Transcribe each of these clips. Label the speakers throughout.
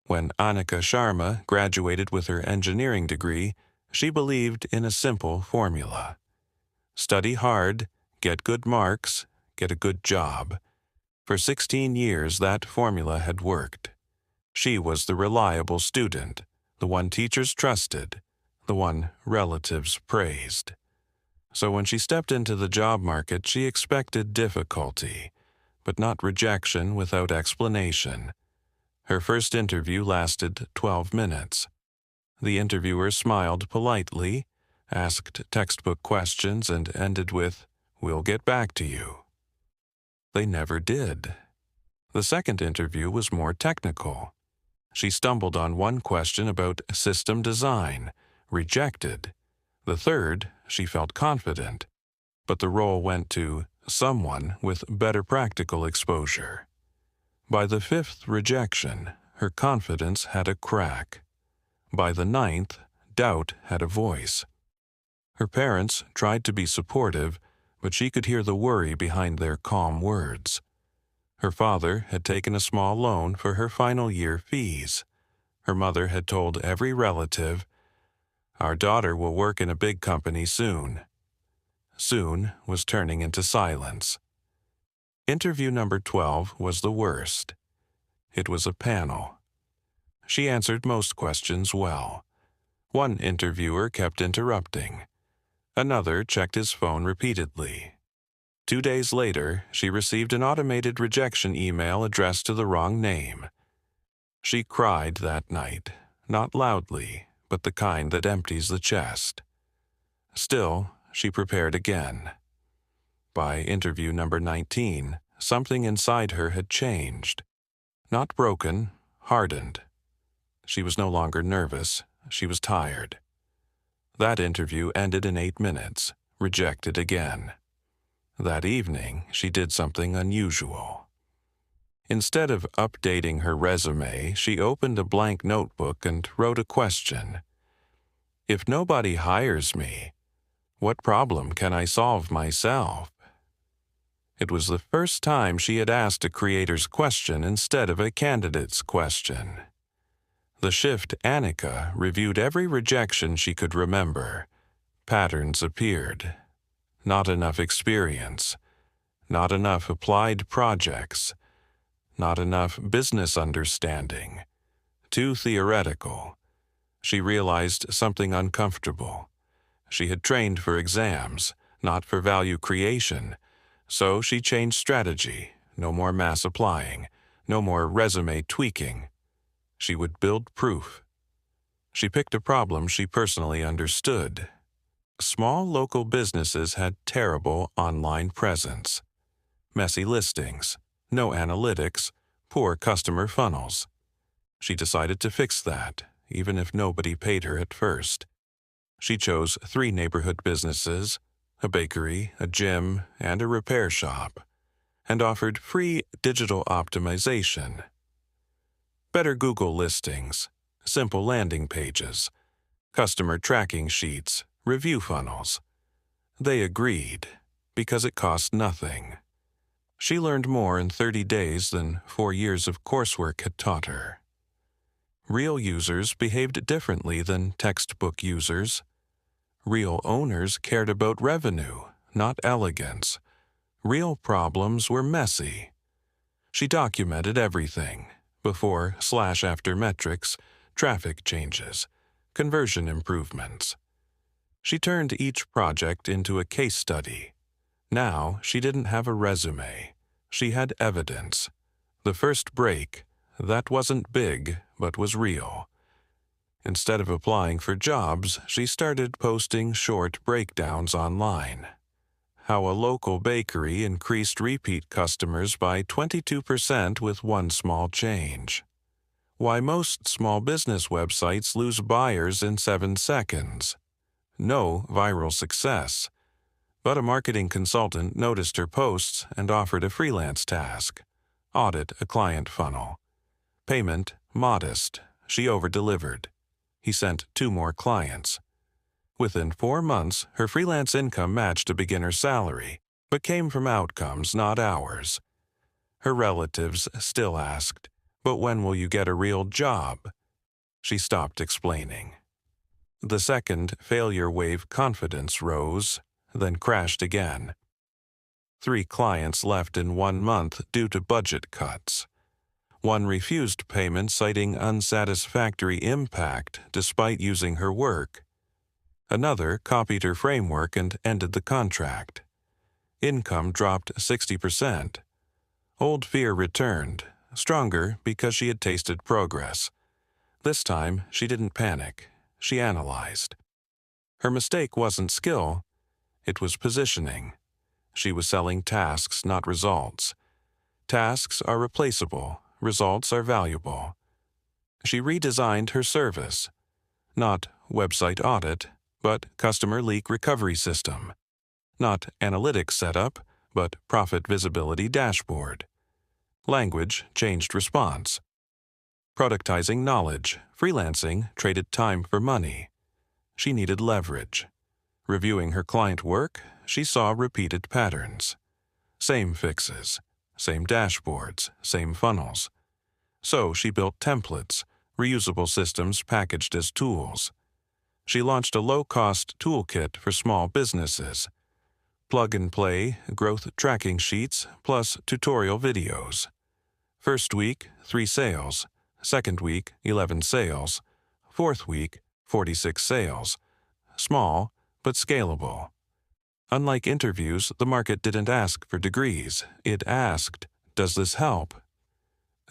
Speaker 1: When Annika Sharma graduated with her engineering degree, she believed in a simple formula. Study hard, get good marks, get a good job. For 16 years, that formula had worked. She was the reliable student, the one teachers trusted, the one relatives praised. So when she stepped into the job market, she expected difficulty, but not rejection without explanation. Her first interview lasted 12 minutes. The interviewer smiled politely, asked textbook questions, and ended with, "We'll get back to you." They never did. The second interview was more technical. She stumbled on one question about system design, rejected. The third, she felt confident, but the role went to someone with better practical exposure. By the fifth rejection, her confidence had a crack. By the ninth, doubt had a voice. Her parents tried to be supportive, but she could hear the worry behind their calm words. Her father had taken a small loan for her final year fees. Her mother had told every relative, "Our daughter will work in a big company soon." Soon was turning into silence. Interview number 12 was the worst. It was a panel. She answered most questions well. One interviewer kept interrupting. Another checked his phone repeatedly. 2 days later, she received an automated rejection email addressed to the wrong name. She cried that night, not loudly, but the kind that empties the chest. Still, she prepared again. By interview number 19, something inside her had changed. Not broken, hardened. She was no longer nervous, she was tired. That interview ended in 8 minutes, rejected again. That evening, she did something unusual. Instead of updating her resume, she opened a blank notebook and wrote a question. "If nobody hires me, what problem can I solve myself?" It was the first time she had asked a creator's question instead of a candidate's question. The shift Annika reviewed every rejection she could remember. Patterns appeared. Not enough experience. Not enough applied projects. Not enough business understanding. Too theoretical. She realized something uncomfortable. She had trained for exams, not for value creation. So she changed strategy. No more mass applying. No more resume tweaking. She would build proof. She picked a problem she personally understood. Small local businesses had terrible online presence. Messy listings, no analytics, poor customer funnels. She decided to fix that, even if nobody paid her at first. She chose 3 neighborhood businesses, a bakery, a gym, and a repair shop, and offered free digital optimization. Better Google listings, simple landing pages, customer tracking sheets, review funnels. They agreed, because it cost nothing. She learned more in 30 days than 4 years of coursework had taught her. Real users behaved differently than textbook users. Real owners cared about revenue, not elegance. Real problems were messy. She documented everything. Before/after metrics, traffic changes, conversion improvements. She turned each project into a case study. Now she didn't have a resume. She had evidence. The first break, that wasn't big, but was real. Instead of applying for jobs, she started posting short breakdowns online. How a local bakery increased repeat customers by 22% with one small change. Why most small business websites lose buyers in 7 seconds. No viral success. But a marketing consultant noticed her posts and offered a freelance task. Audit a client funnel. Payment modest. She over-delivered. He sent 2 more clients. Within 4 months, her freelance income matched a beginner's salary, but came from outcomes, not hours. Her relatives still asked, But when will you get a real job? She stopped explaining. The second failure wave confidence rose, then crashed again. 3 clients left in 1 month due to budget cuts. 1 refused payment citing unsatisfactory impact despite using her work. Another copied her framework and ended the contract. Income dropped 60%. Old fear returned, stronger because she had tasted progress. This time, she didn't panic. She analyzed. Her mistake wasn't skill, it was positioning. She was selling tasks, not results. Tasks are replaceable, results are valuable. She redesigned her service. Not website audit, but customer leak recovery system. Not analytics setup, but profit visibility dashboard. Language changed response. Productizing knowledge, freelancing traded time for money. She needed leverage. Reviewing her client work, she saw repeated patterns. Same fixes, same dashboards, same funnels. So she built templates, reusable systems packaged as tools. She launched a low-cost toolkit for small businesses. Plug-and-play, growth tracking sheets, plus tutorial videos. First week, 3 sales. Second week, 11 sales. Fourth week, 46 sales. Small, but scalable. Unlike interviews, the market didn't ask for degrees. It asked, "Does this help?"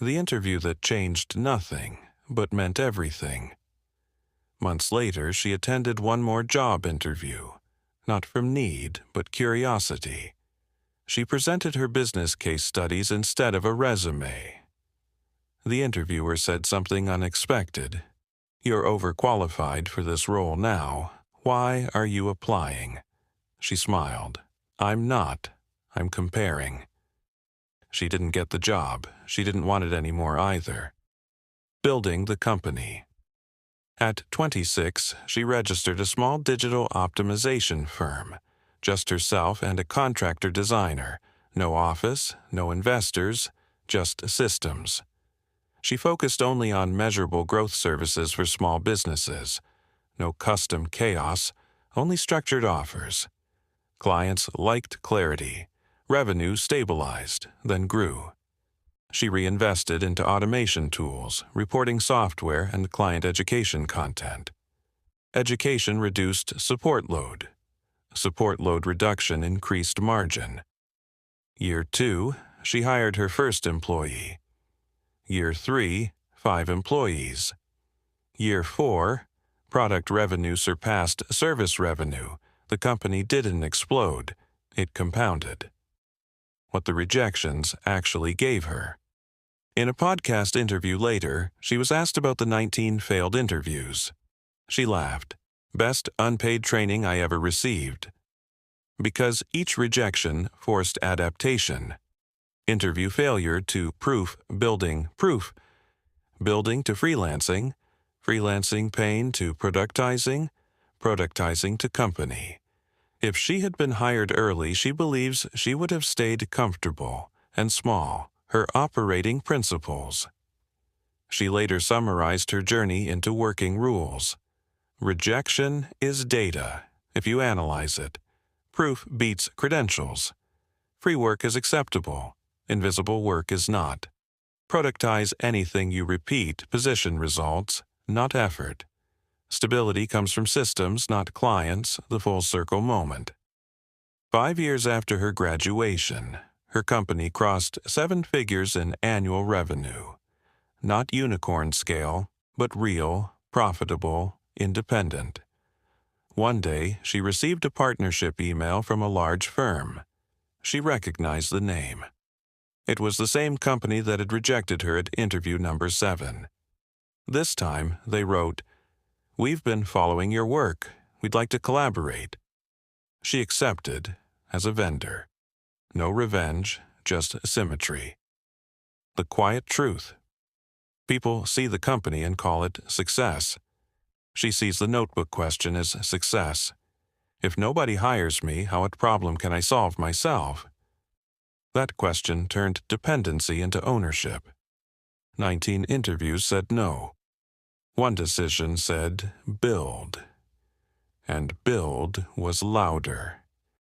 Speaker 1: The interview that changed nothing, but meant everything. Months later, she attended 1 more job interview. Not from need, but curiosity. She presented her business case studies instead of a resume. The interviewer said something unexpected. "You're overqualified for this role now. Why are you applying?" She smiled. "I'm not. I'm comparing." She didn't get the job. She didn't want it anymore either. Building the company. At 26, she registered a small digital optimization firm. Just herself and a contractor designer. No office, no investors, just systems. She focused only on measurable growth services for small businesses. No custom chaos, only structured offers. Clients liked clarity. Revenue stabilized, then grew. She reinvested into automation tools, reporting software, and client education content. Education reduced support load. Support load reduction increased margin. Year 2, she hired her first employee. Year 3, 5 employees. Year 4, product revenue surpassed service revenue. The company didn't explode, it compounded. What the rejections actually gave her. In a podcast interview later, she was asked about the 19 failed interviews. She laughed. "Best unpaid training I ever received." Because each rejection forced adaptation. Interview failure to proof building proof. Building to freelancing. Freelancing pain to productizing. Productizing to company. If she had been hired early, she believes she would have stayed comfortable and small, her operating principles. She later summarized her journey into working rules. Rejection is data, if you analyze it. Proof beats credentials. Free work is acceptable. Invisible work is not. Productize anything you repeat, position results, not effort. Stability comes from systems, not clients, the full circle moment. 5 years after her graduation, her company crossed 7 figures in annual revenue. Not unicorn scale, but real, profitable, independent. One day, she received a partnership email from a large firm. She recognized the name. It was the same company that had rejected her at interview number 7. This time, they wrote, "We've been following your work. We'd like to collaborate." She accepted as a vendor. No revenge, just symmetry. The quiet truth. People see the company and call it success. She sees the notebook question as success. If nobody hires me, what problem can I solve myself? That question turned dependency into ownership. 19 interviews said no. One decision said build. And build was louder.